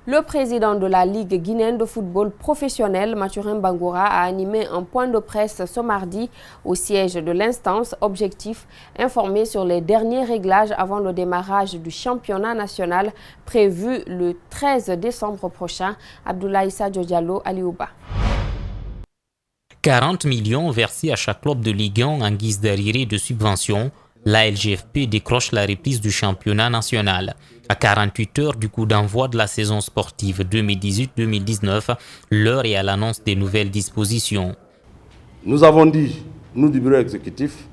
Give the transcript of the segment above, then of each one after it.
Le président de la Ligue guinéenne de football professionnel, Mathurin Bangoura, a animé un point de presse ce mardi au siège de l'instance. Objectif, informer sur les derniers réglages avant le démarrage du championnat national prévu le 13 décembre prochain. Abdoulaye Sadio Diallo, Aliouba. 40 millions versés à chaque club de Ligue 1 en guise d'arriérés de subvention. La LGFP décroche la reprise du championnat national. À 48 heures du coup d'envoi de la saison sportive 2018-2019, l'heure est à l'annonce des nouvelles dispositions. Nous avons dit, nous du bureau exécutif,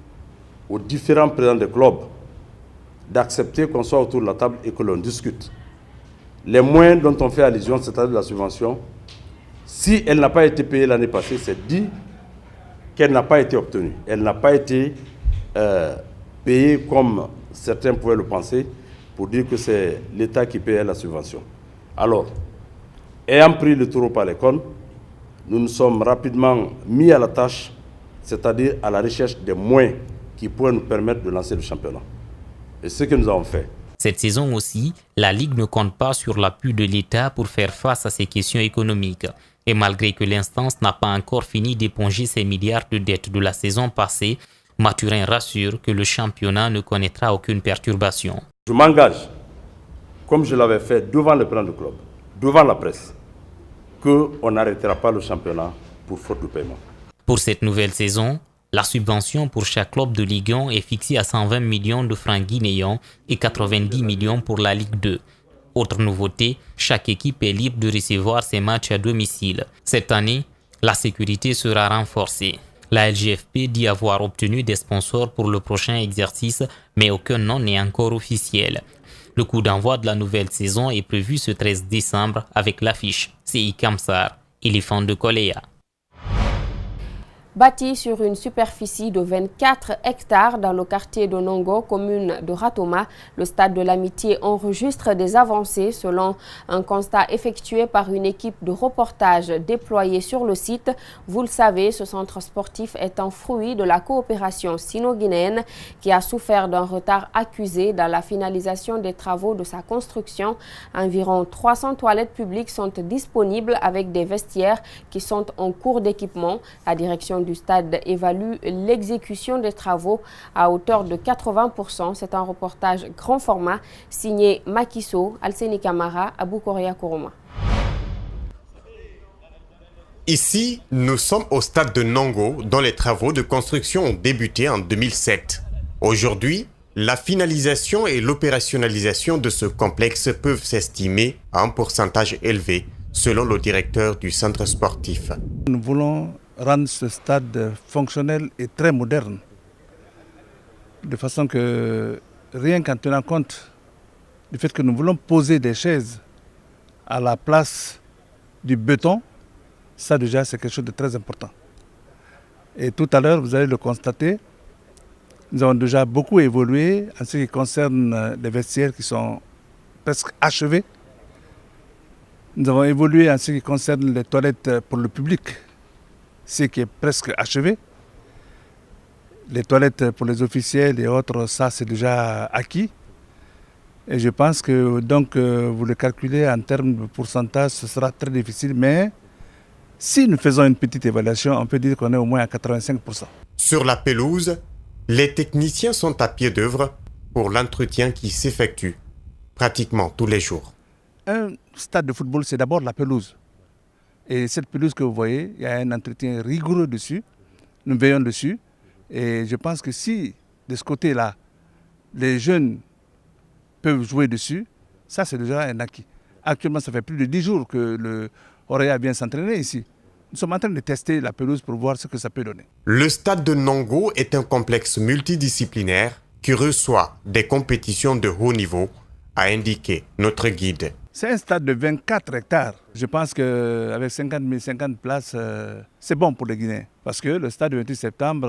aux différents présidents des clubs, d'accepter qu'on soit autour de la table et que l'on discute. Les moyens dont on fait allusion, c'est-à-dire la subvention, si elle n'a pas été payée l'année passée, c'est dit qu'elle n'a pas été obtenue. Elle n'a pas été payée comme certains pouvaient le penser, pour dire que c'est l'État qui payait la subvention. Alors, ayant pris le taureau par les cornes, nous nous sommes rapidement mis à la tâche, c'est-à-dire à la recherche des moyens qui pourraient nous permettre de lancer le championnat. Et ce que nous avons fait. Cette saison aussi, la Ligue ne compte pas sur l'appui de l'État pour faire face à ces questions économiques. Et malgré que l'instance n'a pas encore fini d'éponger ces milliards de dettes de la saison passée, Mathurin rassure que le championnat ne connaîtra aucune perturbation. Je m'engage, comme je l'avais fait devant le président du club, devant la presse, qu'on n'arrêtera pas le championnat pour faute de paiement. Pour cette nouvelle saison, la subvention pour chaque club de Ligue 1 est fixée à 120 millions de francs guinéens et 90 millions pour la Ligue 2. Autre nouveauté, chaque équipe est libre de recevoir ses matchs à domicile. Cette année, la sécurité sera renforcée. La LGFP dit avoir obtenu des sponsors pour le prochain exercice, mais aucun nom n'est encore officiel. Le coup d'envoi de la nouvelle saison est prévu ce 13 décembre avec l'affiche CI Kamsar, éléphant de Koléa. Bâti sur une superficie de 24 hectares dans le quartier de Nongo, commune de Ratoma, le stade de l'Amitié enregistre des avancées selon un constat effectué par une équipe de reportage déployée sur le site. Vous le savez, ce centre sportif est un fruit de la coopération sino-guinéenne qui a souffert d'un retard accusé dans la finalisation des travaux de sa construction. Environ 300 toilettes publiques sont disponibles avec des vestiaires qui sont en cours d'équipement. La direction du stade évalue l'exécution des travaux à hauteur de 80%. C'est un reportage grand format signé Makiso, Alseni Kamara, Abou Korea Koroma. Ici, nous sommes au stade de Nongo, dont les travaux de construction ont débuté en 2007. Aujourd'hui, la finalisation et l'opérationnalisation de ce complexe peuvent s'estimer à un pourcentage élevé, selon le directeur du centre sportif. Nous voulons rendre ce stade fonctionnel et très moderne, de façon que, rien qu'en tenant compte du fait que nous voulons poser des chaises à la place du béton, ça déjà c'est quelque chose de très important. Et tout à l'heure, vous allez le constater, nous avons déjà beaucoup évolué en ce qui concerne les vestiaires qui sont presque achevés. Nous avons évolué en ce qui concerne les toilettes pour le public, ce qui est presque achevé. Les toilettes pour les officiels et autres, ça c'est déjà acquis. Et je pense que donc vous le calculez en termes de pourcentage, ce sera très difficile. Mais si nous faisons une petite évaluation, on peut dire qu'on est au moins à 85%. Sur la pelouse, les techniciens sont à pied d'œuvre pour l'entretien qui s'effectue pratiquement tous les jours. Un stade de football, c'est d'abord la pelouse. Et cette pelouse que vous voyez, il y a un entretien rigoureux dessus. Nous veillons dessus. Et je pense que si, de ce côté-là, les jeunes peuvent jouer dessus, ça c'est déjà un acquis. Actuellement, ça fait plus de 10 jours que le Orea vient s'entraîner ici. Nous sommes en train de tester la pelouse pour voir ce que ça peut donner. Le stade de Nongo est un complexe multidisciplinaire qui reçoit des compétitions de haut niveau, a indiqué notre guide. C'est un stade de 24 hectares. Je pense qu'avec 50 places, c'est bon pour les Guinéens. Parce que le stade du 28 septembre,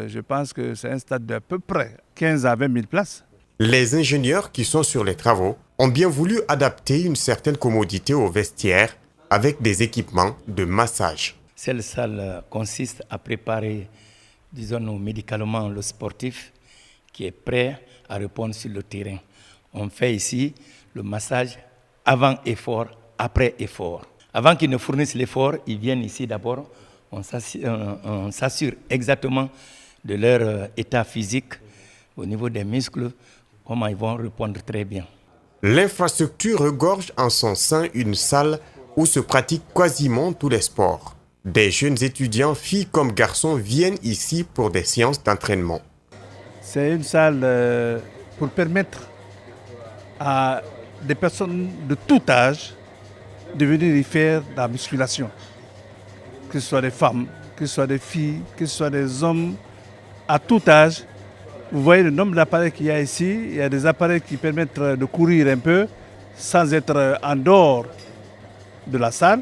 je pense que c'est un stade d'à peu près 15 à 20 000 places. Les ingénieurs qui sont sur les travaux ont bien voulu adapter une certaine commodité aux vestiaires avec des équipements de massage. Cette salle consiste à préparer, disons, médicalement le sportif qui est prêt à répondre sur le terrain. On fait ici le massage avant effort après effort. Avant qu'ils ne fournissent l'effort, ils viennent ici d'abord, on s'assure exactement de leur état physique au niveau des muscles, comment ils vont répondre très bien. L'infrastructure regorge en son sein une salle où se pratiquent quasiment tous les sports. Des jeunes étudiants, filles comme garçons, viennent ici pour des séances d'entraînement. C'est une salle pour permettre à des personnes de tout âge de venir y faire de la musculation. Que ce soit des femmes, que ce soit des filles, que ce soit des hommes, à tout âge. Vous voyez le nombre d'appareils qu'il y a ici. Il y a des appareils qui permettent de courir un peu sans être en dehors de la salle.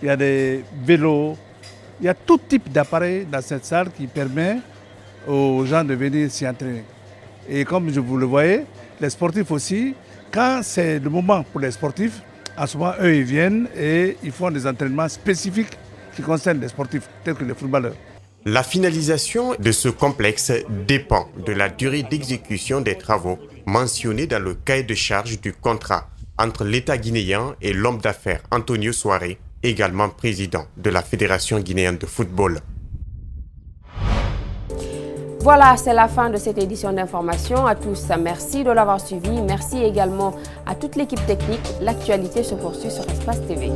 Il y a des vélos. Il y a tout type d'appareils dans cette salle qui permet aux gens de venir s'y entraîner. Et comme vous le voyez, les sportifs aussi, quand c'est le moment pour les sportifs, en ce moment, eux, ils viennent et ils font des entraînements spécifiques qui concernent les sportifs, tels que les footballeurs. La finalisation de ce complexe dépend de la durée d'exécution des travaux mentionnés dans le cahier de charge du contrat entre l'État guinéen et l'homme d'affaires Antonio Soare, également président de la Fédération guinéenne de football. Voilà, c'est la fin de cette édition d'information. À tous, merci de l'avoir suivi. Merci également à toute l'équipe technique. L'actualité se poursuit sur Espace TV.